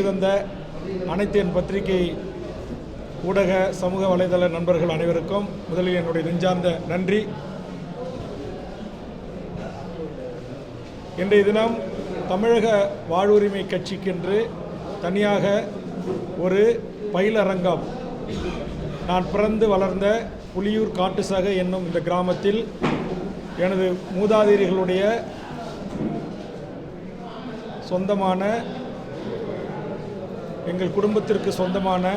தந்த அனைத்து என் பத்திரிகை ஊடக சமூக வலைதள நண்பர்கள் அனைவருக்கும் முதலில் என்னுடைய நெஞ்சார்ந்த நன்றி. இன்றைய தினம் தமிழக வாழ்வுரிமை கட்சிக்கென்று தனியாக ஒரு பயிலரங்கம், நான் பிறந்து வளர்ந்த புலியூர் காட்டுசக என்னும் இந்த கிராமத்தில் எனது மூதாதையர்களுடைய சொந்தமான, எங்கள் குடும்பத்திற்கு சொந்தமான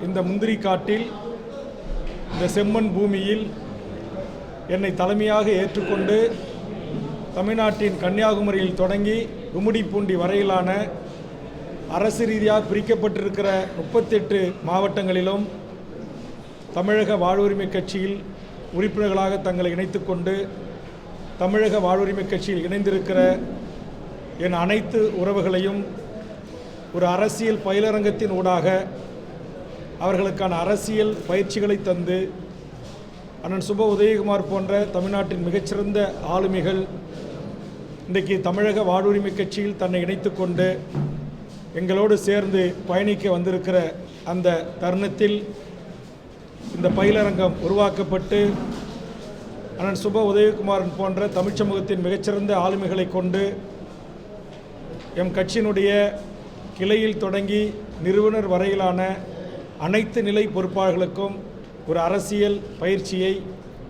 இந்த முந்திரி காட்டில், இந்த செம்மண் பூமியில் என்னை தலைமையாக ஏற்றுக்கொண்டு தமிழ்நாட்டின் கன்னியாகுமரியில் தொடங்கி கும்மிடிப்பூண்டி வரையிலான அரசு ரீதியாக பிரிக்கப்பட்டிருக்கிற 38 மாவட்டங்களிலும் தமிழக வாழ்வுரிமை கட்சியில் உறுப்பினர்களாக தங்களை இணைத்து கொண்டு தமிழக வாழ்வுரிமை கட்சியில் இணைந்திருக்கிற என் அனைத்து உறவுகளையும் ஒரு அரசியல் பயிலரங்கத்தின் ஊடாக அவர்களுக்கான அரசியல் பயிற்சிகளை தந்து அண்ணன் சுப உதயகுமார் போன்ற தமிழ்நாட்டின் மிகச்சிறந்த ஆளுமைகள் இன்றைக்கு தமிழக வாழ்வுரிமை கட்சியில் தன்னை இணைத்து கொண்டு எங்களோடு சேர்ந்து பயணிக்க வந்திருக்கிற அந்த தருணத்தில் இந்த பயிலரங்கம் உருவாக்கப்பட்டு அண்ணன் சுப உதயகுமாரன் போன்ற தமிழ் சமூகத்தின் மிகச்சிறந்த ஆளுமைகளை கொண்டு எம் கட்சியினுடைய கிளையில் தொடங்கி நிறுவனர் வரையிலான அனைத்து நிலை பொறுப்பாளர்களுக்கும் ஒரு அரசியல் பயிற்சியை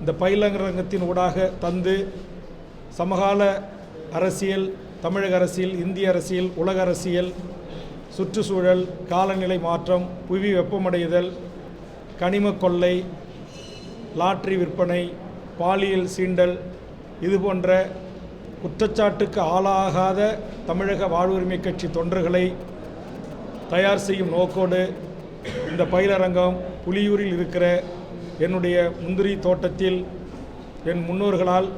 இந்த பயிலரங்கத்தின் ஊடாக தந்து சமகால அரசியல், தமிழக அரசியல், இந்திய அரசியல், உலக அரசியல், சுற்றுச்சூழல், காலநிலை மாற்றம், புவி வெப்பமடைதல், கனிம கொள்ளை, லாட்டரி விற்பனை, பாலியல் சீண்டல், இது போன்ற குற்றச்சாட்டுக்கு ஆளாகாத தமிழக வாழ்வுரிமை கட்சி தொண்டர்களை தயார் செய்யும் நோக்கோடு இந்த பயிலரங்கம் புலியூரில் இருக்கிற என்னுடைய முந்திரி தோட்டத்தில் என் முன்னோர்களால்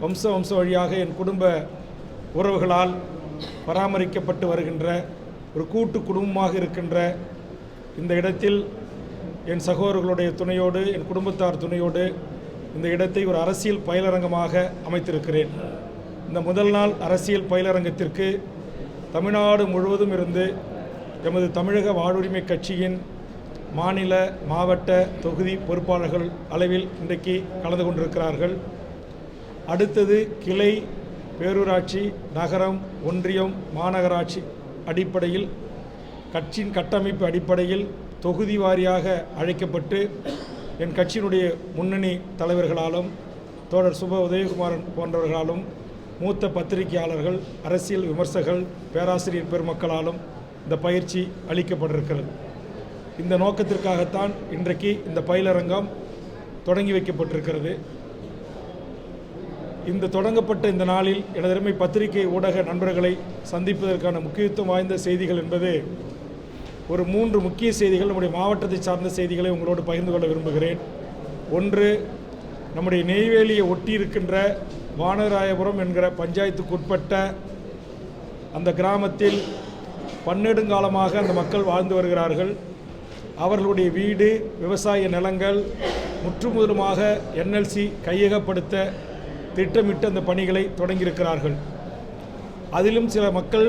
வம்ச வழியாக என் குடும்ப உறவுகளால் பராமரிக்கப்பட்டு வருகின்ற ஒரு கூட்டு குடும்பமாக இருக்கின்ற இந்த இடத்தில் என் சகோதரர்களுடைய துணையோடு, என் குடும்பத்தார் துணையோடு இந்த இடத்தை ஒரு அரசியல் பயிலரங்கமாக அமைத்திருக்கிறேன். இந்த முதல் நாள் அரசியல் பயிலரங்கத்திற்கு தமிழ்நாடு முழுவதும் இருந்து எமது தமிழக வாழ்வுரிமை கட்சியின் மாநில, மாவட்ட, தொகுதி பொறுப்பாளர்கள் அளவில் இன்றைக்கு கலந்து கொண்டிருக்கிறார்கள். அடுத்தது கிளை, பேரூராட்சி, நகரம், ஒன்றியம், மாநகராட்சி அடிப்படையில், கட்சியின் கட்டமைப்பு அடிப்படையில் தொகுதி வாரியாக அழைக்கப்பட்டு என் கட்சியினுடைய முன்னணி தலைவர்களாலும் தோழர் சுப உதயகுமாரன் போன்றவர்களாலும் மூத்த பத்திரிகையாளர்கள், அரசியல் விமர்சகர்கள், பேராசிரியர் பெருமக்களாலும் இந்த பயிற்சி அளிக்கப்பட்டிருக்கிறது. இந்த நோக்கத்திற்காகத்தான் இன்றைக்கு இந்த பயிலரங்கம் தொடங்கி வைக்கப்பட்டிருக்கிறது. இந்த தொடங்கப்பட்ட இந்த நாளில் எனதருமை பத்திரிகை ஊடக நண்பர்களை சந்திப்பதற்கான முக்கியத்துவம் வாய்ந்த செய்திகள் என்பது ஒரு 3 முக்கிய செய்திகள், நம்முடைய மாவட்டத்தை சார்ந்த செய்திகளை உங்களோடு பகிர்ந்து கொள்ள விரும்புகிறேன். ஒன்று, நம்முடைய நெய்வேலியை ஒட்டி இருக்கின்ற வானராயபுரம் என்கிற பஞ்சாயத்துக்குட்பட்ட அந்த கிராமத்தில் பன்னெடுங்காலமாக அந்த மக்கள் வாழ்ந்து வருகிறார்கள். அவர்களுடைய வீடு, விவசாய நிலங்கள் முற்றுமுதலுமாக NLC கையகப்படுத்த திட்டமிட்டு அந்த பணிகளை தொடங்கியிருக்கிறார்கள். அதிலும் சில மக்கள்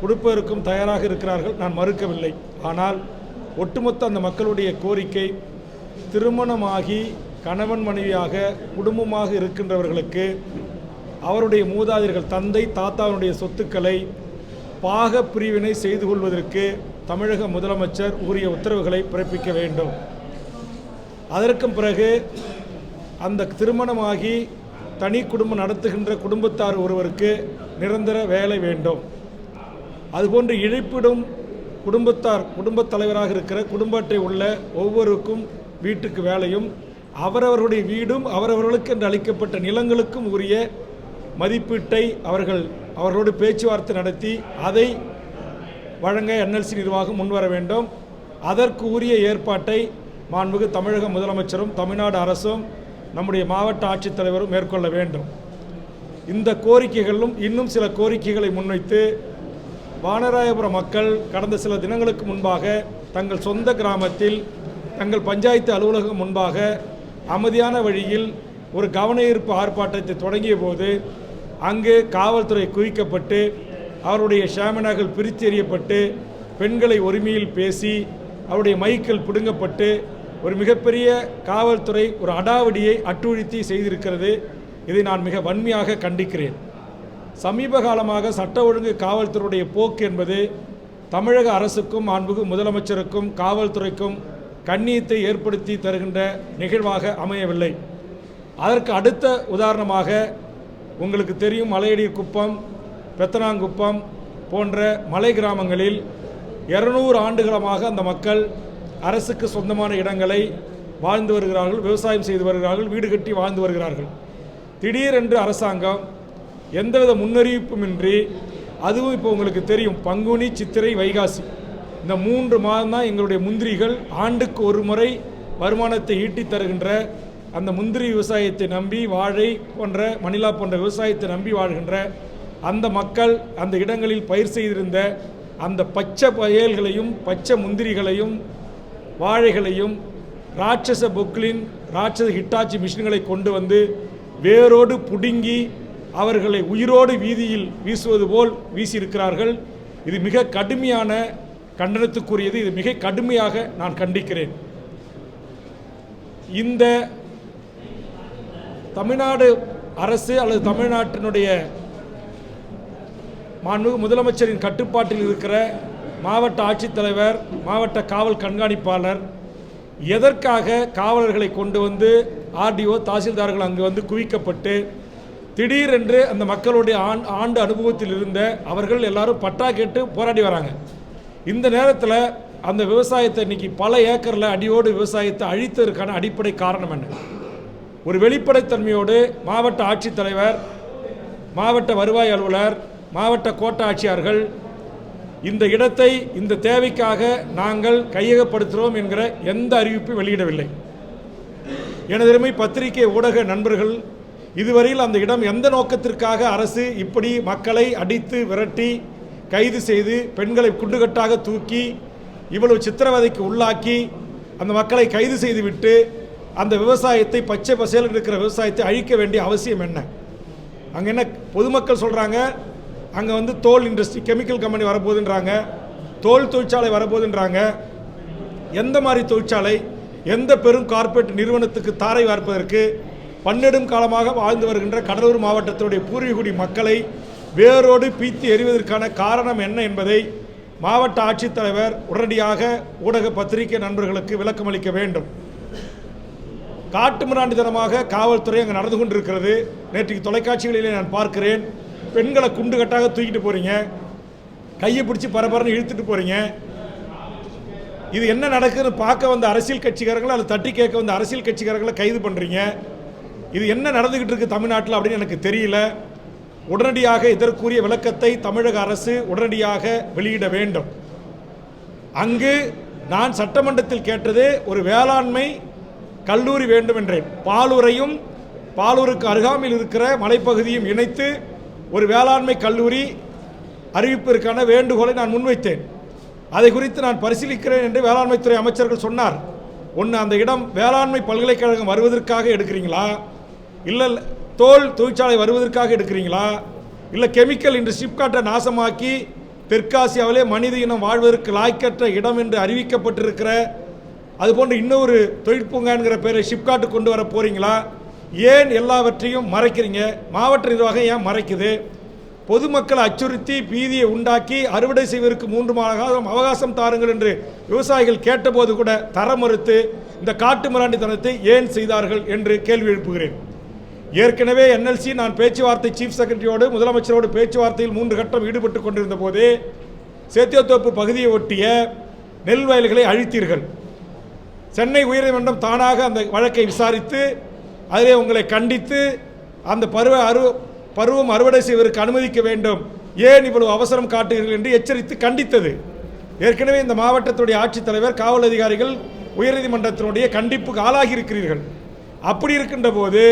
கொடுப்பதற்கும் தயாராக இருக்கிறார்கள், நான் மறுக்கவில்லை. ஆனால் ஒட்டுமொத்த அந்த மக்களுடைய கோரிக்கை, திருமணமாகி கணவன் மனைவியாக குடும்பமாக இருக்கின்றவர்களுக்கு அவருடைய மூதாதையர்கள், தந்தை தாத்தாவுடைய சொத்துக்களை பாக பிரிவினை செய்து கொள்வதற்கு தமிழக முதலமைச்சர் உரிய உத்தரவுகளை பிறப்பிக்க வேண்டும். அதற்கும் பிறகு அந்த திருமணமாகி தனி குடும்பம் நடத்துகின்ற குடும்பத்தார் ஒருவருக்கு நிரந்தர வேலை வேண்டும். அதுபோன்று இழைப்பிடும் குடும்பத் தலைவராக இருக்கிற குடும்ப அட்டை உள்ள ஒவ்வொருக்கும் வீட்டுக்கு வேலையும், அவரவர்களுடைய வீடும் அவரவர்களுக்கு என்று அளிக்கப்பட்ட நிலங்களுக்கும் உரிய மதிப்பீட்டை அவர்களோடு பேச்சுவார்த்தை நடத்தி அதை வழங்க NLC நிர்வாகம் முன்வர வேண்டும். அதற்கு உரிய ஏற்பாட்டை மாண்புமிகு தமிழக முதலமைச்சரும் தமிழ்நாடு அரசும் நம்முடைய மாவட்ட ஆட்சித்தலைவரும் மேற்கொள்ள வேண்டும். இந்த கோரிக்கைகளும் இன்னும் சில கோரிக்கைகளை முன்வைத்து வானராயபுரம் மக்கள் கடந்த சில தினங்களுக்கு முன்பாக தங்கள் சொந்த கிராமத்தில் தங்கள் பஞ்சாயத்து அலுவலகம் முன்பாக அமைதியான வழியில் ஒரு கவனஈர்ப்பு ஆர்ப்பாட்டத்தை தொடங்கிய போது அங்கு காவல்துறை குவிக்கப்பட்டு அவருடைய ஷாமனாக்கள் பிரித்து எறியப்பட்டு பெண்களை ஒருமையில் பேசி அவருடைய மைக்கள் பிடுங்கப்பட்டு ஒரு மிகப்பெரிய காவல்துறை ஒரு அடாவடியை அட்டுழித்தி செய்திருக்கிறது. இதை நான் மிக வன்மையாக கண்டிக்கிறேன். சமீப காலமாக சட்ட ஒழுங்கு காவல்துறையுடைய போக்கு என்பது தமிழக அரசுக்கும் மாண்புமிகு முதலமைச்சருக்கும் காவல்துறைக்கும் கண்ணியத்தை ஏற்படுத்தி தருகின்ற நிகழ்வாக அமையவில்லை. அதற்கு அடுத்த உதாரணமாக உங்களுக்கு தெரியும், மலையடி குப்பம், பெத்தனாங்குப்பம் போன்ற மலை கிராமங்களில் 200 ஆண்டுகளமாக அந்த மக்கள் அரசுக்கு சொந்தமான இடங்களை வாழ்ந்து வருகிறார்கள், விவசாயம் செய்து வருகிறார்கள், வீடு கட்டி வாழ்ந்து வருகிறார்கள். திடீரென்று அரசாங்கம் எந்தவித முன்னறிவிப்புமின்றி, அதுவும் இப்போ உங்களுக்கு தெரியும், பங்குனி, சித்திரை, வைகாசி இந்த 3 மாதம் தான் எங்களுடைய முந்திரிகள் ஆண்டுக்கு ஒரு முறை வருமானத்தை ஈட்டி தருகின்ற அந்த முந்திரி விவசாயத்தை நம்பி, வாழை போன்ற மணிலா போன்ற விவசாயத்தை நம்பி வாழ்கின்ற அந்த மக்கள் அந்த இடங்களில் பயிர் செய்திருந்த அந்த பச்சை வயல்களையும் பச்சை முந்திரிகளையும் வாழைகளையும் ராட்சச பொக்லின் ராட்சச ஹிட்டாச்சி மிஷின்களை கொண்டு வந்து வேரோடு புடுங்கி அவர்களை உயிரோடு வீதியில் வீசுவது போல் வீசியிருக்கிறார்கள். இது மிக கடுமையான கண்டனத்துக்குரியது. இது மிக கடுமையாக நான் கண்டிக்கிறேன். இந்த தமிழ்நாடு அரசு அல்லது தமிழ்நாட்டினுடைய மாண்புமிகு முதலமைச்சரின் கட்டுப்பாட்டில் இருக்கிற மாவட்ட ஆட்சித்தலைவர், மாவட்ட காவல் கண்காணிப்பாளர் எதற்காக காவலர்களை கொண்டு வந்து ஆர்டிஓ, தாசில்தார்கள் அங்கு வந்து குவிக்கப்பட்டு திடீரென்று அந்த மக்களுடைய ஆண்டு அனுபவத்தில் இருந்த அவர்கள் எல்லாரும் பட்டா கேட்டு போராடி வராங்க. இந்த நேரத்தில் அந்த விவசாயத்தை இன்னைக்கு பல ஏக்கரில் அடியோடு விவசாயத்தை அழித்ததற்கான அடிப்படை காரணம் என்ன? ஒரு வெளிப்படைத்தன்மையோடு மாவட்ட ஆட்சித்தலைவர், மாவட்ட வருவாய் அலுவலர், மாவட்ட கோட்ட ஆட்சியாளர்கள் இந்த இடத்தை இந்த தேவைக்காக நாங்கள் கையகப்படுத்துகிறோம் என்கிற எந்த அறிவிப்பும் வெளியிடவில்லை. எனதருமை பத்திரிகை ஊடக நண்பர்கள், இதுவரையில் அந்த இடம் எந்த நோக்கத்திற்காக அரசு இப்படி மக்களை அடித்து விரட்டி கைது செய்து பெண்களை குண்டுகட்டாக தூக்கி இவ்வளவு சித்திரவதைக்கு உள்ளாக்கி அந்த மக்களை கைது செய்துவிட்டு அந்த விவசாயத்தை பச்சை பசேல் இருக்கிற விவசாயத்தை அழிக்க வேண்டிய அவசியம் என்ன? அங்கே என்ன பொதுமக்கள் சொல்கிறாங்க, அங்கே வந்து தோல் இண்டஸ்ட்ரி, கெமிக்கல் கம்பெனி வரப்போகுதுன்றாங்க, தோல் தொழிற்சாலை வரப்போகுதுன்றாங்க. எந்த மாதிரி தொழிற்சாலை? எந்த பெரும் கார்ப்பரேட் நிறுவனத்துக்கு தாரை வார்ப்பதற்கு பன்னெடும் காலமாக வாழ்ந்து வருகின்ற கடலூர் மாவட்டத்தினுடைய பூர்வீகுடி மக்களை வேரோடு பீத்தி எறிவதற்கான காரணம் என்ன என்பதை மாவட்ட ஆட்சித்தலைவர் உடனடியாக ஊடக பத்திரிகை நண்பர்களுக்கு விளக்கமளிக்க வேண்டும். காட்டுமிராண்டித்தனமாக காவல்துறை அங்கே நடந்து கொண்டிருக்கிறது. நேற்றைக்கு தொலைக்காட்சிகளிலே நான் பார்க்கிறேன், பெண்களை குண்டு கட்டாக தூக்கிட்டு போகிறீங்க, கையை பிடிச்சி பரபரன்னு இழுத்துட்டு போகிறீங்க. இது என்ன நடக்குதுன்னு பார்க்க வந்த அரசியல் கட்சிக்காரங்களை அல்லது தட்டி கேட்க வந்த அரசியல் கட்சிக்காரங்களை கைது பண்ணுறீங்க. இது என்ன நடந்துக்கிட்டு இருக்குது தமிழ்நாட்டில் அப்படின்னு எனக்கு தெரியல. உடனடியாக இதற்குரிய விளக்கத்தை தமிழக அரசு உடனடியாக வெளியிட வேண்டும். அங்கு நான் சட்டமன்றத்தில் கேட்டது ஒரு வேளாண்மை கல்லூரி வேண்டும் என்றேன். பாலூரையும் பாலூருக்கு அருகாமையில் இருக்கிற மலைப்பகுதியும் இணைத்து ஒரு வேளாண்மை கல்லூரி அறிவிப்பிற்கான வேண்டுகோளை நான் முன்வைத்தேன். அதை குறித்து நான் பரிசீலிக்கிறேன் என்று வேளாண்மைத்துறை அமைச்சர்கள் சொன்னார். ஒன்று, அந்த இடம் வேளாண்மை பல்கலைக்கழகம் வருவதற்காக எடுக்கிறீங்களா, இல்லை தோல் தொழிற்சாலை வருவதற்காக எடுக்கிறீங்களா, இல்லை கெமிக்கல் இன்று ஷிப்காட்டை நாசமாக்கி தெற்காசியாவிலே மனித இனம் வாழ்வதற்கு லாய்க்கற்ற இடம் என்று அறிவிக்கப்பட்டிருக்கிற அதுபோன்று இன்னொரு தொழிற்பூங்கா என்கிற பேரை ஷிப்காட்டு கொண்டு வர போகிறீங்களா? ஏன் எல்லாவற்றையும் மறைக்கிறீங்க? மாவட்ட நிர்வாகம் ஏன் மறைக்குது? பொதுமக்களை அச்சுறுத்தி பீதியை உண்டாக்கி அறுவடை செய்வதற்கு 3 மாதம் அவகாசம் தாருங்கள் என்று விவசாயிகள் கேட்டபோது கூட தர மறுத்து இந்த காட்டு மிராண்டித்தனத்தை ஏன் செய்தார்கள் என்று கேள்வி எழுப்புகிறேன். ஏற்கனவே என்எல்சி நான் பேச்சுவார்த்தை சீஃப் செக்ரட்டரியோடு முதலமைச்சரோடு பேச்சுவார்த்தையில் 3 கட்டம் ஈடுபட்டு கொண்டிருந்த போது சேத்தியத்தோப்பு பகுதியை ஒட்டிய நெல் வயல்களை அழித்தீர்கள். சென்னை உயர்நீதிமன்றம் தானாக அந்த வழக்கை விசாரித்து அதிலே உங்களை கண்டித்து அந்த பருவம் அறுவடை செய்வதற்கு அனுமதிக்க வேண்டும், ஏன் இவ்வளவு அவசரம் காட்டுகிறீர்கள் என்று எச்சரித்து கண்டித்தது. ஏற்கனவே இந்த மாவட்டத்துடைய ஆட்சித்தலைவர், காவல் அதிகாரிகள் உயர்நீதிமன்றத்தினுடைய கண்டிப்புக்கு ஆளாகி இருக்கிறீர்கள். அப்படி இருக்கின்ற போது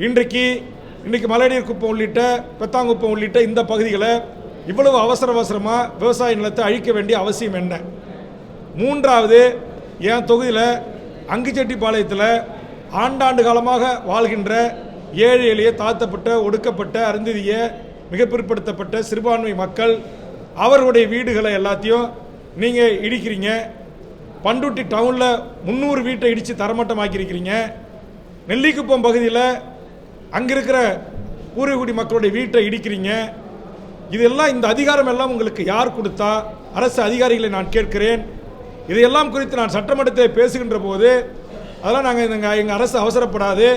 இன்றைக்கு மலையடிர் குப்பம் உள்ளிட்ட பெத்தாங்குப்பம் உள்ளிட்ட இந்த பகுதிகளை இவ்வளவு அவசரமாக விவசாய நிலத்தை அழிக்க வேண்டிய அவசியம் என்ன? மூன்றாவது, என் தொகுதியில் அங்குச்செட்டிப்பாளையத்தில் ஆண்டாண்டு காலமாக வாழ்கின்ற ஏழை எளிய தாழ்த்தப்பட்ட ஒடுக்கப்பட்ட அருந்ததிய மிக பிற்படுத்தப்பட்ட சிறுபான்மை மக்கள் அவர்களுடைய வீடுகளை எல்லாத்தையும் நீங்கள் இடிக்கிறீங்க. பண்ருட்டி டவுனில் 300 வீட்டை இடித்து தரமட்டமாக்கியிருக்கிறீங்க. நெல்லிக்குப்பம் பகுதியில் அங்கே இருக்கிற பூர்வீகுடி மக்களுடைய வீட்டை இடிக்கிறீங்க. இதெல்லாம் இந்த அதிகாரம் எல்லாம் உங்களுக்கு யார் கொடுத்தா? அரசு அதிகாரிகளை நான் கேட்கிறேன். இதையெல்லாம் குறித்து நான் சட்டமன்றத்தில் பேசுகின்ற போது அதெல்லாம் எங்கள் அரசு அவசரப்படாது,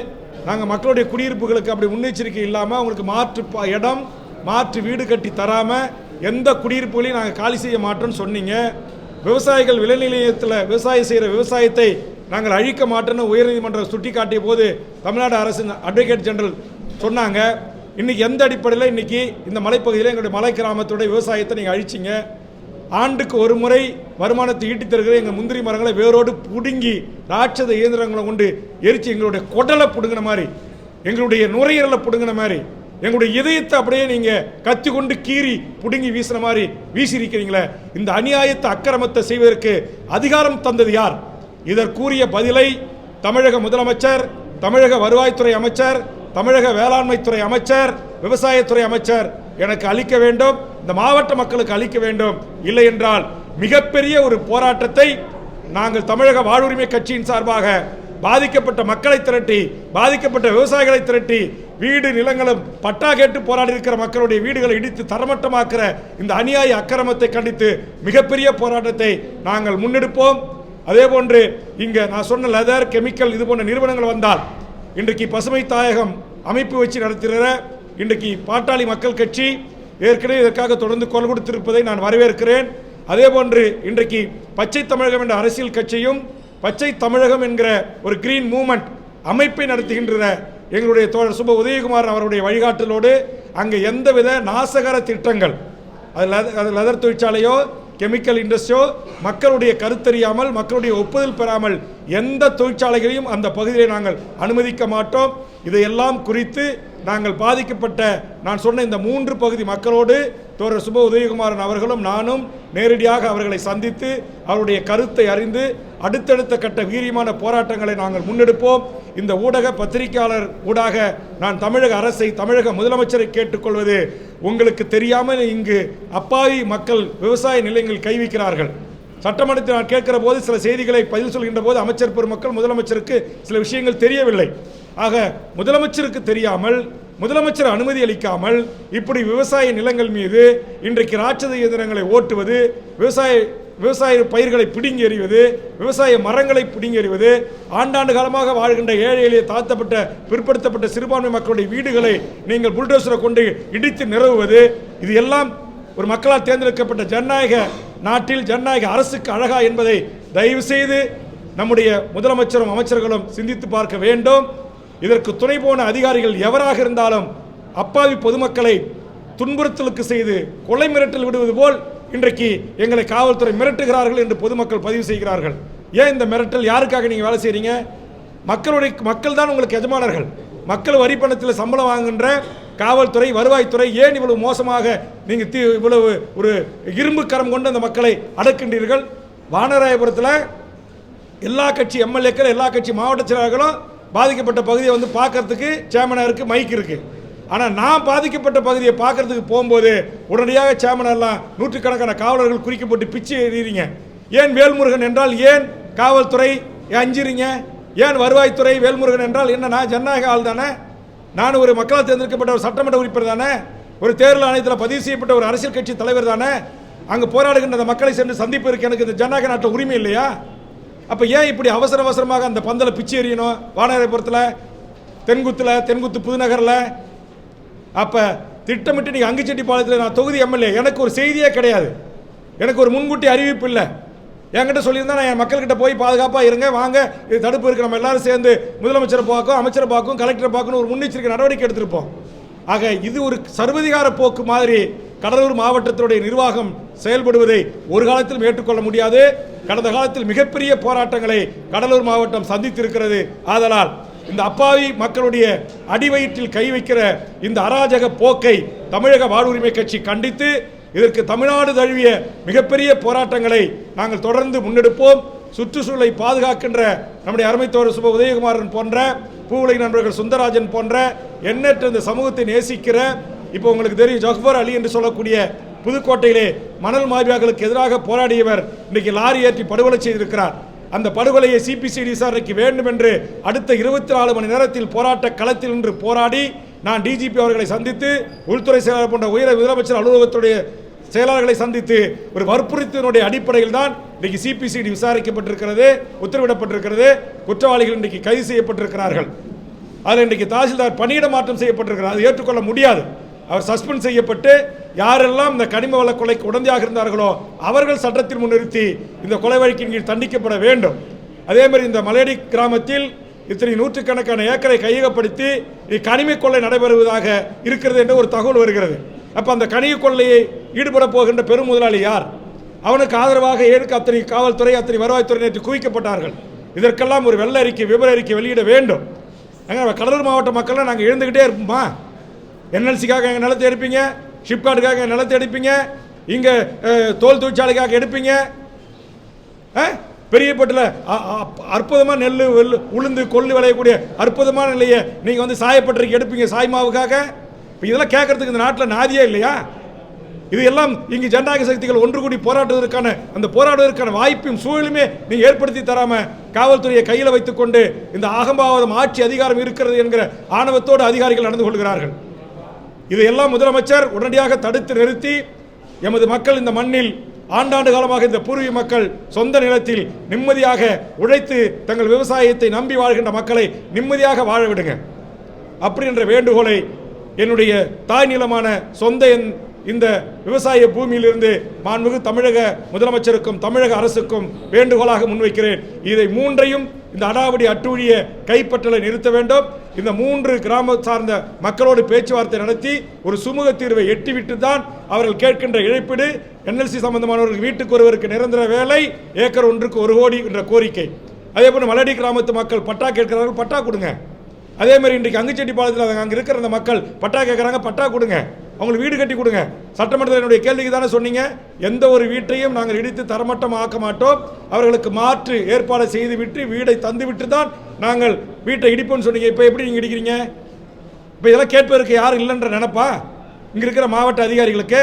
நாங்கள் மக்களுடைய குடியிருப்புகளுக்கு அப்படி முன்னெச்சரிக்கை இல்லாமல் அவங்களுக்கு மாற்று இடம் மாற்று வீடு கட்டி தராமல் எந்த குடியிருப்புகளையும் நாங்கள் காலி செய்ய மாட்டோம்னு சொன்னீங்க. விவசாயிகள் விளைநிலையத்தில் விவசாயம் செய்கிற விவசாயத்தை நாங்கள் அழிக்க மாட்டோன்னு உயர்நீதிமன்றம் சுட்டி காட்டிய போது தமிழ்நாடு அரசு அட்வொகேட் ஜெனரல் சொன்னாங்க. இன்றைக்கி எந்த அடிப்படையில் இன்றைக்கி இந்த மலைப்பகுதியில் எங்களுடைய மலை கிராமத்துடைய விவசாயத்தை நீங்கள் அழிச்சிங்க? ஆண்டுக்கு ஒரு முறை வருமானத்தை ஈட்டி தருகிற எங்கள் முந்திரி மரங்களை வேரோடு பிடுங்கி ராட்சத இயந்திரங்களை கொண்டு எரிச்சு எங்களுடைய குடலை பிடுங்கின மாதிரி, எங்களுடைய நுரையீரலை பிடுங்கின மாதிரி, எங்களுடைய இதயத்தை அப்படியே நீங்கள் கத்தி கொண்டு கீறி பிடுங்கி வீசின மாதிரி வீசியிருக்கிறீங்களே. இந்த அநியாயத்தை அக்கிரமத்தை செய்வதற்கு அதிகாரம் தந்தது யார்? இதற்குரிய பதிலை தமிழக முதலமைச்சர், தமிழக வருவாய்த்துறை அமைச்சர், தமிழக வேளாண்மைத்துறை அமைச்சர், விவசாயத்துறை அமைச்சர் எனக்கு அளிக்க வேண்டும், இந்த மாவட்ட மக்களுக்கு அளிக்க வேண்டும். இல்லை என்றால் மிகப்பெரிய ஒரு போராட்டத்தை நாங்கள் தமிழக வாழ்வுரிமை கட்சியின் சார்பாக பாதிக்கப்பட்ட மக்களை திரட்டி, பாதிக்கப்பட்ட விவசாயிகளை திரட்டி, வீடு நிலங்களும் பட்டா கேட்டு போராடி இருக்கிற மக்களுடைய வீடுகளை இடித்து தரமட்டமாக்குற இந்த அநியாய அக்கிரமத்தை கண்டித்து மிகப்பெரிய போராட்டத்தை நாங்கள் முன்னெடுப்போம். அதே போன்று இங்கே நான் சொன்ன லெதர், கெமிக்கல் இது போன்ற நிறுவனங்கள் வந்தால் இன்றைக்கு பசுமை தாயகம் அமைப்பு வச்சு நடத்துகிற இன்றைக்கு பாட்டாளி மக்கள் கட்சி ஏற்கனவே இதற்காக தொடர்ந்து குரல் கொடுத்திருப்பதை நான் வரவேற்கிறேன். அதே போன்று இன்றைக்கு பச்சை தமிழகம் என்ற அரசியல் கட்சியும் பச்சை தமிழகம் என்கிற ஒரு கிரீன் மூவ்மெண்ட் அமைப்பை நடத்துகின்ற எங்களுடைய தோழர் சுப உதயகுமார் அவருடைய வழிகாட்டலோடு அங்கே எந்தவித நாசகர திட்டங்கள், அது லெதர் தொழிற்சாலையோ கெமிக்கல் இண்டஸ்ட்ரியோ மக்களுடைய கருத்தறியாமல் மக்களுடைய ஒப்புதல் பெறாமல் எந்த தொழிற்சாலைகளையும் அந்த பகுதியை நாங்கள் அனுமதிக்க மாட்டோம். இதையெல்லாம் குறித்து நாங்கள் பாதிக்கப்பட்ட நான் சொன்ன இந்த 3 பகுதி மக்களோடு தோழர் சுப உதயகுமாரன் அவர்களும் நானும் நேரடியாக அவர்களை சந்தித்து அவருடைய கருத்தை அறிந்து அடுத்தடுத்த கட்ட வீரியமான போராட்டங்களை நாங்கள் முன்னெடுப்போம். இந்த ஊடக பத்திரிகையாளர் ஊடாக நான் தமிழக அரசை, தமிழக முதலமைச்சரை கேட்டுக்கொள்வது, உங்களுக்கு தெரியாமல் இங்கு அப்பாவி மக்கள் விவசாய நிலையங்கள் கை வைக்கிறார்கள். சட்டமன்றத்தில் நான் கேட்கிற போது சில செய்திகளை பதில் சொல்கின்ற போது அமைச்சர் பெருமக்கள் முதலமைச்சருக்கு சில விஷயங்கள் தெரியவில்லை. ஆக முதலமைச்சருக்கு தெரியாமல், முதலமைச்சர் அனுமதி அளிக்காமல் இப்படி விவசாய நிலங்கள் மீது இன்றைக்கு ராட்சத இயந்திரங்களை ஓட்டுவது, விவசாய பயிர்களை பிடுங்கி எறிவது, விவசாய மரங்களை பிடுங்கி எறிவது, ஆண்டாண்டு காலமாக வாழ்கின்ற ஏழை எளிய தாழ்த்தப்பட்ட பிற்படுத்தப்பட்ட சிறுபான்மை மக்களுடைய வீடுகளை நீங்கள் புல்டோசரை கொண்டு இடித்து நிறுவுவது, இது எல்லாம் ஒரு மக்களால் தேர்ந்தெடுக்கப்பட்ட ஜனநாயக நாட்டில் ஜனநாயக அரசுக்கு அழகா என்பதை தயவு செய்து நம்முடைய முதலமைச்சரும் அமைச்சர்களும் சிந்தித்து பார்க்க வேண்டும். இதற்கு துணை போன அதிகாரிகள் எவராக இருந்தாலும் அப்பாவி பொதுமக்களை துன்புறுத்தலுக்கு செய்து கொலை மிரட்டல் விடுவது போல் இன்றைக்கு எங்களை காவல்துறை மிரட்டுகிறார்கள் என்று பொதுமக்கள் பதிவு செய்கிறார்கள். ஏன் இந்த மிரட்டல்? யாருக்காக நீங்கள் வேலை செய்கிறீங்க? மக்கள் தான் உங்களுக்கு எஜமானர்கள். மக்கள் வரி பணத்தில் சம்பளம் வாங்குகின்ற காவல்துறை, வருவாய்த்துறை ஏன் இவ்வளவு மோசமாக நீங்கள் இவ்வளவு ஒரு இரும்பு கரம் கொண்டு அந்த மக்களை அடக்கின்றீர்கள்? வானராயபுரத்தில் எல்லா கட்சி எம்எல்ஏக்கள், எல்லா கட்சி மாவட்ட செயலாளர்களும் பாதிக்கப்பட்ட பகுதியை வந்து பார்க்கறதுக்கு சேமனாக இருக்குது, மைக் இருக்குது. ஆனால் நான் பாதிக்கப்பட்ட பகுதியை பார்க்கறதுக்கு போகும்போது உடனடியாக சேமனெல்லாம் நூற்றுக்கணக்கான காவலர்கள் குறிக்கப்பட்டு பிச்சு எறிகிறீங்க. ஏன் வேல்முருகன் என்றால் ஏன் காவல்துறை அஞ்சுறீங்க? ஏன் வருவாய்த்துறை வேல்முருகன் என்றால் என்ன? நான் ஜனநாயக ஆள் தானே, நான் ஒரு மக்களால் தேர்ந்தெடுக்கப்பட்ட ஒரு சட்டமன்ற உறுப்பினர் தானே, ஒரு தேர்தல் ஆணையத்தில் பதிவு செய்யப்பட்ட ஒரு அரசியல் கட்சி தலைவர் தானே. அங்கே போராடுகின்ற அந்த மக்களை சென்று சந்திப்பதற்கு எனக்கு இந்த ஜனநாயக நாட்டில் உரிமை இல்லையா? அப்போ ஏன் இப்படி அவசரமாக அந்த பந்தலை பிச்சு எறியணும்? வானராயபுரத்தில், தென்குத்து புதுநகரில். அப்போ திட்டமிட்டு நீங்கள் அங்குச்செட்டிப்பாளையத்தில் நான் தொகுதி எம்எல்ஏ, எனக்கு ஒரு செய்தியே கிடையாது, எனக்கு ஒரு முன்கூட்டி அறிவிப்பு இல்லை. என்கிட்ட சொல்லியிருந்தா நான் என் மக்கள்கிட்ட போய் பாதுகாப்பாக இருங்க, வாங்க, இது தடுப்பு இருக்குது, நம்ம எல்லாரும் சேர்ந்து முதலமைச்சரை பார்க்கும், அமைச்சரை பார்க்கும், கலெக்டரை பார்க்கணும், ஒரு முன்னெச்சரிக்கை நடவடிக்கை எடுத்திருப்போம். ஆக இது ஒரு சர்வதிகார போக்கு மாதிரி கடலூர் மாவட்டத்தினுடைய நிர்வாகம் செயல்படுவதை ஒரு காலத்திலும் ஏற்றுக்கொள்ள முடியாது. கடந்த காலத்தில் மிகப்பெரிய போராட்டங்களை கடலூர் மாவட்டம் சந்தித்திருக்கிறது. ஆதலால் இந்த அப்பாவி மக்களுடைய அடிவயிற்றில் கை வைக்கிற இந்த அராஜக போக்கை தமிழக வாழ்வுரிமை கட்சி கண்டித்து இதற்கு தமிழ்நாடு தழுவிய மிகப்பெரிய போராட்டங்களை நாங்கள் தொடர்ந்து முன்னெடுப்போம். சுற்றுச்சூழலை பாதுகாக்கின்ற நம்முடைய அருமைத்தோழர் சுப உதயகுமாரன் போன்ற, பூவுலக நண்பர்கள் சுந்தரராஜன் போன்ற எண்ணற்ற இந்த சமூகத்தை நேசிக்கிற இப்போ உங்களுக்கு தெரியும், ஜஃபர் அலி என்று சொல்லக்கூடிய புதுக்கோட்டையிலே மணல் மாஃபியாக்களுக்கு எதிராக போராடியவர் இன்றைக்கு லாரி ஏற்றி படுகொலை செய்திருக்கிறார். அந்த படுகொலையை சிபிசிஐடி விசாரணைக்கு வேண்டும் என்று அடுத்த 24 மணி நேரத்தில் போராட்ட களத்தில் நின்று போராடி நான் டிஜிபி அவர்களை சந்தித்து, உள்துறை செயலாளர் போன்ற உயர் முதலமைச்சர் அலுவலகத்துடைய செயலாளர்களை சந்தித்து ஒரு வற்புறுத்தினுடைய அடிப்படையில் தான் இன்றைக்கு சிபிசிஐடி விசாரிக்கப்பட்டிருக்கிறது, உத்தரவிடப்பட்டிருக்கிறது. குற்றவாளிகள் இன்றைக்கு கைது செய்யப்பட்டிருக்கிறார்கள். அதில் இன்றைக்கு தாசில்தார் பணியிட மாற்றம் செய்யப்பட்டிருக்கிறார். அது ஏற்றுக்கொள்ள முடியாது. அவர் சஸ்பெண்ட் செய்யப்பட்டு யாரெல்லாம் இந்த கனிம வள கொலைக்கு உடந்தையாக இருந்தார்களோ அவர்கள் சட்டத்தில் முன்னிறுத்தி இந்த கொலை வழக்கின் கீழ் தண்டிக்கப்பட வேண்டும். அதே மாதிரி இந்த மலையடி கிராமத்தில் இத்தனை நூற்றுக்கணக்கான ஏக்கரை கையகப்படுத்தி கனிம கொள்ளை நடைபெறுவதாக இருக்கிறது என்று ஒரு தகவல் வருகிறது. அப்போ அந்த கனிம கொள்ளையை ஈடுபட போகின்ற பெரும் முதலாளி யார்? அவனுக்கு ஆதரவாக ஏற்கு அத்தனை காவல்துறை, அத்தனை வருவாய்த்துறை நேற்று குவிக்கப்பட்டார்கள். இதற்கெல்லாம் ஒரு வெள்ள அறிக்கை, விவர அறிக்கை வெளியிட வேண்டும். கடலூர் மாவட்ட மக்கள் நாங்கள் எழுந்துக்கிட்டே இருப்போமா? என்எல்சிக்காக எங்கள் நிலத்தை எடுப்பீங்க, ஷிப்கார்டுக்காக எங்கள் நிலத்தை எடுப்பீங்க, இங்கே தோல் தொழிற்சாலைக்காக எடுப்பீங்க. பெரியப்பட்டில் அற்புதமாக நெல் உளுந்து கொள்ளு விளையக்கூடிய அற்புதமான நிலையை நீங்கள் வந்து சாயப்பட்டிருக்கு எடுப்பீங்க சாய்மாவுக்காக. இப்போ இதெல்லாம் கேட்கறதுக்கு இந்த நாட்டில் நாதியே இல்லையா? இது எல்லாம் இங்கு ஜனநாயக சக்திகள் ஒன்று கூடி போராடுவதற்கான வாய்ப்பும் சூழலுமே நீங்கள் ஏற்படுத்தி தராமல் காவல்துறையை கையில் வைத்துக்கொண்டு இந்த அகம்பாவதம் ஆட்சி அதிகாரம் இருக்கிறது என்கிற ஆணவத்தோடு அதிகாரிகள் நடந்து கொள்கிறார்கள். இதையெல்லாம் முதலமைச்சர் உடனடியாக தடுத்து நிறுத்தி எமது மக்கள் இந்த மண்ணில் ஆண்டாண்டு காலமாக இந்த பூர்வீக மக்கள் சொந்த நிலத்தில் நிம்மதியாக உழைத்து தங்கள் விவசாயத்தை நம்பி வாழ்கின்ற மக்களை நிம்மதியாக வாழ விடுங்க. அப்படி என்ற வேண்டுகோளை என்னுடைய தாய் நிலமான சொந்த இந்த விவசாய பூமியிலிருந்து மாண்புமிகு தமிழக முதலமைச்சருக்கும் தமிழக அரசுக்கும் வேண்டுகோளாக முன்வைக்கிறேன். இதை மூன்றையும் இந்த அடாவடி அட்டூழிய கைப்பற்றலை நிறுத்த வேண்டும். இந்த 3 கிராம சார்ந்த மக்களோடு பேச்சுவார்த்தை நடத்தி ஒரு சுமூக தீர்வை எட்டிவிட்டு தான் அவர்கள் கேட்கின்ற இழப்பீடு, என்எல்சி சம்பந்தமானவர்கள் வீட்டுக்கு ஒருவருக்கு நிரந்தர வேலை, ஏக்கர் ஒன்றுக்கு 1 கோடி என்ற கோரிக்கை. அதே போல மலடி கிராமத்து மக்கள் பட்டா கேட்கிறார்கள், பட்டா கொடுங்க. அதே மாதிரி இன்றைக்கு அங்குச்செட்டிப்பாளையத்தில் அங்கே இருக்கிற அந்த மக்கள் பட்டா கேட்குறாங்க, பட்டா கொடுங்க, அவங்களுக்கு வீடு கட்டி கொடுங்க. சட்டமன்றத்தில் என்னுடைய கேள்விக்கு தானே சொன்னீங்க, எந்த ஒரு வீட்டையும் நாங்கள் இடித்து தரமட்டம் ஆக்க மாட்டோம், அவர்களுக்கு மாற்று ஏற்பாடு செய்து விட்டு வீடை தந்து விட்டு தான் நாங்கள் வீட்டை இடிப்போம்னு சொன்னீங்க. இப்போ எப்படி நீங்கள் இடிக்கிறீங்க? இப்போ இதெல்லாம் கேட்பதற்கு யாரும் இல்லைன்ற நினைப்பா இங்கே இருக்கிற மாவட்ட அதிகாரிகளுக்கு?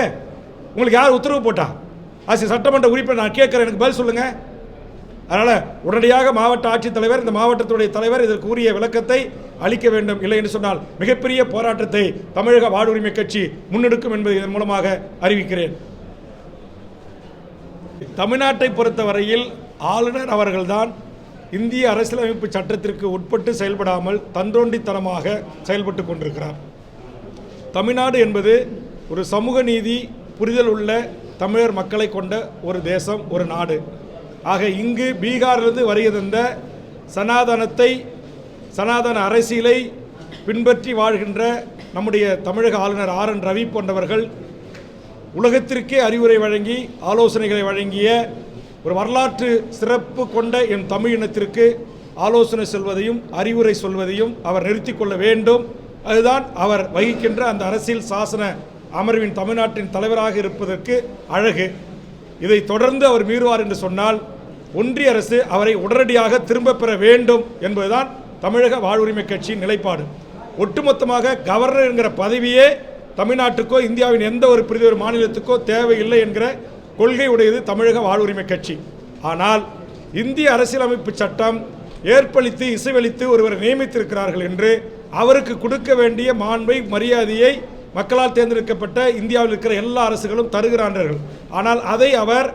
உங்களுக்கு யார் உத்தரவு போட்டா? சட்டமன்ற உறுப்பினர் நான் கேட்குறேன், எனக்கு பதில் சொல்லுங்கள். அதனால் உடனடியாக மாவட்ட ஆட்சித்தலைவர், இந்த மாவட்டத்துடைய தலைவர் இதற்கு உரிய விளக்கத்தை அளிக்க வேண்டும். இல்லை என்று சொன்னால் மிகப்பெரிய போராட்டத்தை தமிழக வாழ்வுரிமை கட்சி முன்னெடுக்கும் என்பதை இதன் மூலமாக அறிவிக்கிறேன். தமிழ்நாட்டை பொறுத்தவரையில் ஆளுநர் அவர்கள்தான் இந்திய அரசியலமைப்பு சட்டத்திற்கு உட்பட்டு செயல்படாமல் தன்றோண்டித்தனமாக செயல்பட்டு கொண்டிருக்கிறார். தமிழ்நாடு என்பது ஒரு சமூக நீதி புரிதல் உள்ள தமிழர் மக்களை கொண்ட ஒரு தேசம், ஒரு நாடு. ஆக இங்கு பீகாரிலிருந்து வருகை தந்த சனாதன அரசியலை பின்பற்றி வாழ்கின்ற நம்முடைய தமிழக ஆளுநர் RN ரவி போன்றவர்கள் உலகத்திற்கே அறிவுரை வழங்கி ஆலோசனைகளை வழங்கிய ஒரு வரலாற்று சிறப்பு கொண்ட என் தமிழ் இனத்திற்கு ஆலோசனை சொல்வதையும் அறிவுரை சொல்வதையும் அவர் நிறுத்தி கொள்ள வேண்டும். அதுதான் அவர் வகிக்கின்ற அந்த அரசியல் சாசன அமர்வின் தமிழ்நாட்டின் தலைவராக இருப்பதற்கு அழகு. இதை தொடர்ந்து அவர் மீறுவார் என்று சொன்னால் ஒன்றிய அரசு அவரை உடனடியாக திரும்ப பெற வேண்டும் என்பதுதான் தமிழக வாழ்வுரிமை கட்சியின் நிலைப்பாடு. ஒட்டுமொத்தமாக கவர்னர் என்கிற பதவியே தமிழ்நாட்டுக்கோ இந்தியாவின் எந்த ஒரு பிரிவு மாநிலத்துக்கோ தேவையில்லை என்கிற கொள்கை உடையது தமிழக வாழ்வுரிமை கட்சி. ஆனால் இந்திய அரசியலமைப்பு சட்டம் ஏற்பளித்து இசைவளித்து ஒருவரை நியமித்திருக்கிறார்கள் என்று அவருக்கு கொடுக்க வேண்டிய மாண்பை மரியாதையை மக்களால் தேர்ந்தெடுக்கப்பட்ட இந்தியாவில் இருக்கிற எல்லா அரசுகளும் தருகிறார்கள். ஆனால் அதை அவர்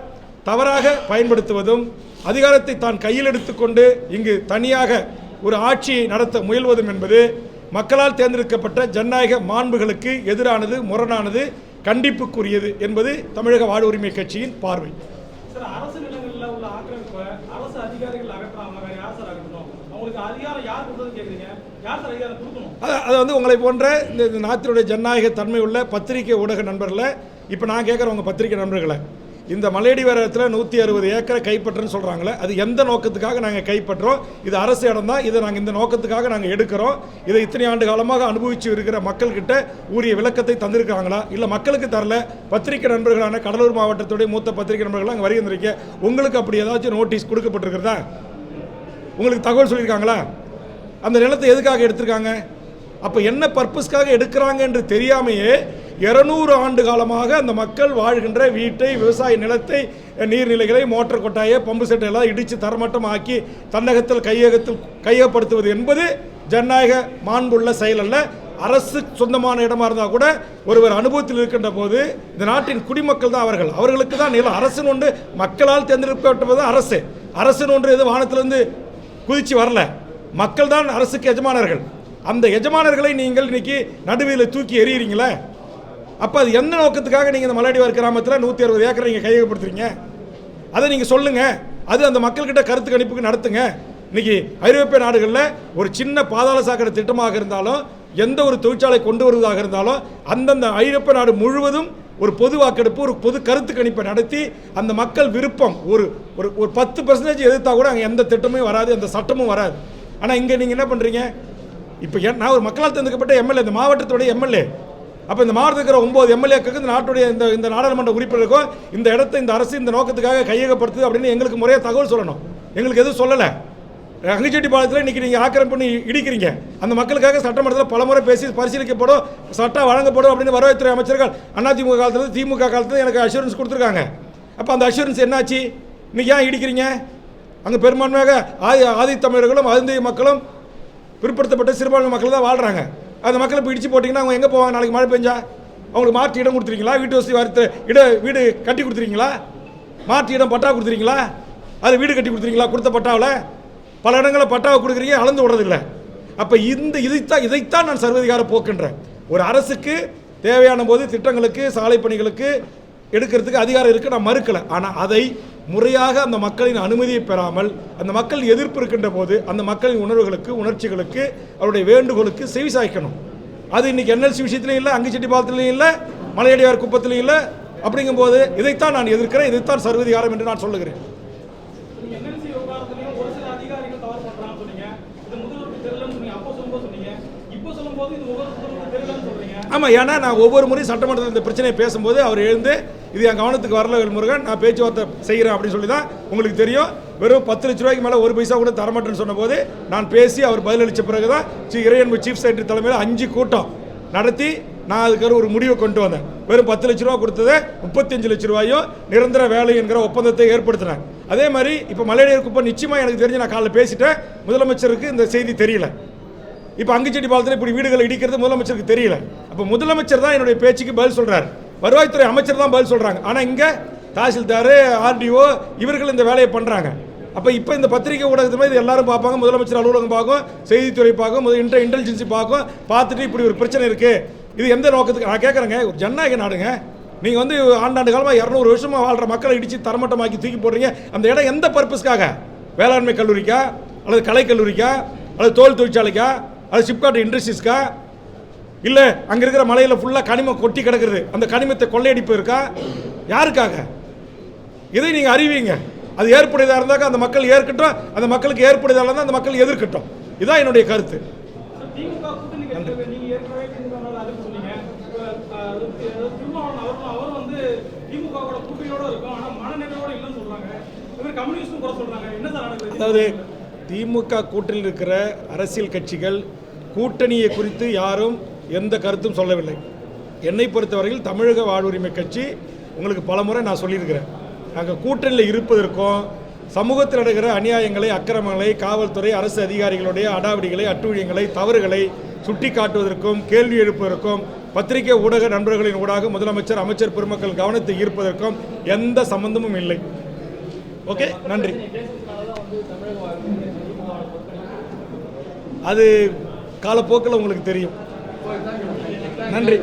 தவறாக பயன்படுத்துவதும் அதிகாரத்தை தான் கையில் எடுத்துக்கொண்டு இங்கு தனியாக ஒரு ஆட்சியை நடத்த முயல்வதும் என்பது மக்களால் தேர்ந்தெடுக்கப்பட்ட ஜனநாயக மாண்புகளுக்கு எதிரானது, முரணானது, கண்டிப்புக்குரியது என்பது தமிழக வாழ்வுரிமை கட்சியின் பார்வை. அரசு நிலங்களில் உள்ள ஆக்கிரமிப்பை அரசு அதிகாரிகள் அகற்றாம வேற யார் சார் அகற்றணும்? அவங்களுக்கு அதிகாரம் யார் கொடுத்தது கேட்குறீங்க? யார் சார் அதிகாரம் கொடுக்கணும்? அது வந்து உங்களை போன்ற இந்த நாட்டினுடைய ஜனநாயக தன்மை உள்ள பத்திரிகை ஊடக நண்பர்களை, இப்போ நான் கேட்குறேன் உங்கள் பத்திரிகை நண்பர்களை, இந்த மலையடி வாரத்தில் 160 ஏக்கரை கைப்பற்றுன்னு சொல்கிறாங்களே, அது எந்த நோக்கத்துக்காக நாங்கள் கைப்பற்றோம்? இது அரசு இடம் தான், இதை நாங்கள் இந்த நோக்கத்துக்காக நாங்கள் எடுக்கிறோம். இதை இத்தனை ஆண்டு காலமாக அனுபவித்து இருக்கிற மக்கள்கிட்ட உரிய விளக்கத்தை தந்திருக்காங்களா? இல்லை மக்களுக்கு தரல? பத்திரிகை நண்பர்களான கடலூர் மாவட்டத்துடைய மூத்த பத்திரிகை நண்பர்கள் அங்கே வருகின்றிருக்க, உங்களுக்கு அப்படி ஏதாச்சும் நோட்டீஸ் கொடுக்கப்பட்டிருக்கிறதா? உங்களுக்கு தகவல் சொல்லியிருக்காங்களா? அந்த நிலத்தை எதுக்காக எடுத்திருக்காங்க? அப்போ என்ன பர்பஸ்க்காக எடுக்கிறாங்க என்று தெரியாமையே 200 ஆண்டு காலமாக அந்த மக்கள் வாழ்கின்ற வீட்டை, விவசாய நிலத்தை, நீர்நிலைகளை, மோட்டார் கொட்டாயை, பம்பு செட்டை எல்லாம் இடித்து தரமட்டமாக்கி தன்னகத்தில் கையகப்படுத்துவது என்பது ஜனநாயக மாண்புள்ள செயல் அல்ல. அரசு சொந்தமான இடமா இருந்தால் கூட ஒருவர் அனுபவத்தில் இருக்கின்ற போது இந்த நாட்டின் குடிமக்கள் தான் அவர்களுக்கு தான் நிலம். அரசுன்னு ஒன்று மக்களால் தேர்ந்தெடுக்கப்பட்டது அரசு. அரசுன்னு ஒன்று எது வானத்திலிருந்து குதிச்சு வரல. மக்கள் தான் அரசுக்கு எஜமானர்கள். அந்த எஜமானர்களை நீங்கள் இன்னைக்கு நடுவில் தூக்கி எறிகிறீங்களே, அப்போ அது எந்த நோக்கத்துக்காக நீங்கள் இந்த மலையடிவார் கிராமத்தில் 160 ஏக்கரை நீங்கள் கையகப்படுத்துறீங்க? அதை நீங்கள் சொல்லுங்கள். அது அந்த மக்கள்கிட்ட கருத்து கணிப்புக்கு நடத்துங்க. இன்னைக்கு ஐரோப்பிய நாடுகளில் ஒரு சின்ன பாதாள சாக்கடை திட்டமாக இருந்தாலும், எந்த ஒரு தொழிற்சாலை கொண்டு வருவதாக இருந்தாலும், அந்தந்த ஐரோப்பிய நாடு முழுவதும் ஒரு பொது வாக்கெடுப்பு, ஒரு பொது கருத்து கணிப்பை நடத்தி அந்த மக்கள் விருப்பம் ஒரு ஒரு 10% எதிர்த்தா கூட அங்கே எந்த திட்டமும் வராது, எந்த சட்டமும் வராது. ஆனால் இங்கே நீங்கள் என்ன பண்ணுறீங்க? இப்போ நான் ஒரு மக்களால் தேர்ந்தெடுக்கப்பட்ட எம்எல்ஏ, இந்த மாவட்டத்துடைய எம்எல்ஏ. அப்போ இந்த மாவட்டத்தில் இருக்கிற 9 எம்எல்ஏக்களுக்கு இந்த நாட்டுடைய இந்த நாடாளுமன்ற உறுப்பினருக்கும் இந்த இடத்தை இந்த அரசு இந்த நோக்கத்துக்காக கையகப்படுத்துது அப்படின்னு எங்களுக்கு முறையாக தகவல் சொல்லணும். எங்களுக்கு எதுவும் சொல்லலை. அங்கிச்செட்டிப்பாளையத்தில் இன்றைக்கி நீங்கள் ஆக்கிரமிப்பு பண்ணி இடிக்கிறீங்க. அந்த மக்களுக்காக சட்டமன்றத்தில் பலமுறை பேசி பரிசீலிக்கப்படும், சட்டம் வழங்கப்படும் அப்படின்னு வருவாய்த்துறை அமைச்சர்கள் அதிமுக காலத்தில், திமுக காலத்தில் எனக்கு அஷூரன்ஸ் கொடுத்துருக்காங்க. அப்போ அந்த அஷூரன்ஸ் என்னாச்சு? இன்னைக்கு ஏன் இடிக்கிறீங்க? அங்கே பெரும்பான்மையாக ஆதி தமிழர்களும் அருந்திய மக்களும் பிற்படுத்தப்பட்ட சிறுபான்மை மக்கள் தான் வாழ்கிறாங்க. அந்த மக்களை இப்போ இடிச்சு போட்டிங்கன்னா அவங்க எங்கே போவாங்க? நாளைக்கு மழை பெஞ்சா அவங்களுக்கு மாற்று இடம் கொடுத்துருக்கீங்களா? வீட்டு வசதி வீடு கட்டி கொடுத்துருக்கீங்களா? மாற்று இடம் பட்டா கொடுத்துருக்கீங்களா? அது வீடு கட்டி கொடுத்துருக்கீங்களா? கொடுத்த பட்டாவில் பல இடங்களில் பட்டாவை கொடுக்குறீங்க, அளந்து விடுறதில்லை. அப்போ இதைத்தான் நான் சர்வதிகார போக்குன்றேன். ஒரு அரசுக்கு தேவையான போது திட்டங்களுக்கு, சாலை பணிகளுக்கு எடுக்கிறதுக்கு அதிகாரம் இருக்குது, நான் மறுக்கலை. ஆனால் அதை முறையாக அந்த மக்களின் அனுமதியை பெறாமல், அந்த மக்கள் எதிர்ப்பு இருக்கின்ற போது அந்த மக்களின் உணர்வுகளுக்கு, உணர்ச்சிகளுக்கு, அவருடைய வேண்டுகோளுக்கு செவிசாய்க்கணும். அது இன்னைக்கு என்எல்சி விஷயத்திலையும் இல்லை, அங்கிச்செட்டிப்பாளையத்திலையும் இல்லை, மலையடிவார் குப்பத்திலையும் இல்லை. அப்படிங்கும்போது இதைத்தான் நான் எதிர்க்கிறேன், இதைத்தான் சர்வதிகாரம் என்று நான் சொல்லுகிறேன். ஆமாம், ஏன்னா நான் ஒவ்வொரு முறையும் சட்டமன்றத்தில் இந்த பிரச்சனையை பேசும்போது அவர் எழுந்து இது என் கவனத்துக்கு வரல வேல்முருகன், நான் பேச்சுவார்த்தை செய்கிறேன் அப்படின்னு சொல்லி தான் உங்களுக்கு தெரியும். வெறும் 10 லட்ச ரூபாய்க்கு மேலே 1 பைசா கூட தரமாட்டேன்னு சொன்னபோது நான் பேசி அவர் பதிலளித்த பிறகு தான் இறையன்பு சீஃப் செக்ரட்டரி தலைமையில் 5 கூட்டம் நடத்தி நான் அதுக்கு ஒரு முடிவை கொண்டு வந்தேன். வெறும் 10 லட்ச ரூபா கொடுத்தது 35 லட்ச ரூபாயும் நிரந்தர வேலை என்கிற ஒப்பந்தத்தை ஏற்படுத்தினேன். அதே மாதிரி இப்போ மலையடிவார் குப்பம் நிச்சயமாக எனக்கு தெரிஞ்சு நான் காலையில் பேசிட்டேன். முதலமைச்சருக்கு இந்த செய்தி தெரியல. இப்போ அங்கிச்செட்டிப்பாளையத்தில் இப்படி வீடுகளை இடிக்கிறது முதலமைச்சருக்கு தெரியல. அப்போ முதலமைச்சர் தான் என்னுடைய பேச்சுக்கு பதில் சொல்கிறார், வருவாய்த்துறை அமைச்சர் தான் பதில் சொல்கிறாங்க. ஆனால் இங்கே தாசில்தார், ஆர்டிஓ இவர்கள் இந்த வேலையை பண்ணுறாங்க. அப்போ இப்போ இந்த பத்திரிகை ஊடகத்தில் இது எல்லாரும் பார்ப்பாங்க, முதலமைச்சர் அலுவலகம் பார்க்கும், செய்தித்துறை பார்க்கும், இன்டெலிஜென்சி பார்க்கும். பார்த்துட்டு இப்படி ஒரு பிரச்சனை இருக்குது, இது எந்த நோக்கத்துக்கு? நான் கேட்குறேங்க, ஒரு ஜனநாயக நாடுங்க. நீங்கள் வந்து ஆண்டாண்டு காலமாக 200 வருஷமாக வாழ்கிற மக்களை இடித்து தரமட்டமாக்கி தூக்கி போடுறீங்க. அந்த இடம் எந்த பர்பஸ்க்காக? வேளாண்மை கல்லூரிக்கா, அல்லது கலை கல்லூரிக்கா, அல்லது தோல் தொழிற்சாலைக்கா, அது சிப்காட் இண்டஸ்ட்ரீஸ்க்கா? இல்லை அங்கே இருக்கிற மலையில் ஃபுல்லாக கனிமம் கொட்டி கிடக்குறது, அந்த கனிமத்தை கொள்ளையடிப்பு இருக்கா? யாருக்காக? இதை நீங்கள் அறிவிங்க. அது ஏற்புடையதாக இருந்தாக்க அந்த மக்கள் ஏற்கட்டும், அந்த மக்களுக்கு ஏற்புடையதாக இருந்தால் அந்த மக்கள் எதிர்க்கட்டும். இதுதான் என்னுடைய கருத்து. அதாவது திமுக கூட்டணியில் இருக்கிற அரசியல் கட்சிகள் கூட்டணியை குறித்து யாரும் எந்த கருத்தும் சொல்லவில்லை. என்னை பொறுத்தவரையில் தமிழக வாழ்வுரிமை கட்சி உங்களுக்கு பலமுறை நான் சொல்லியிருக்கிறேன், நாங்கள் கூட்டணியில் இருப்பதற்கும் சமூகத்தில் நடக்கிற அநியாயங்களை, அக்கிரமங்களை, காவல்துறை, அரசு அதிகாரிகளுடைய அடாவடிகளை, அட்டூழியங்களை, தவறுகளை சுட்டி காட்டுவதற்கும், கேள்வி எழுப்புவதற்கும், பத்திரிகை ஊடக நண்பர்களின் ஊடாக முதலமைச்சர், அமைச்சர் பெருமக்கள் கவனத்தை ஈர்ப்பதற்கும் எந்த சம்பந்தமும் இல்லை. ஓகே, நன்றி. அது காலப்போக்கில் உங்களுக்கு தெரியும். நன்றி.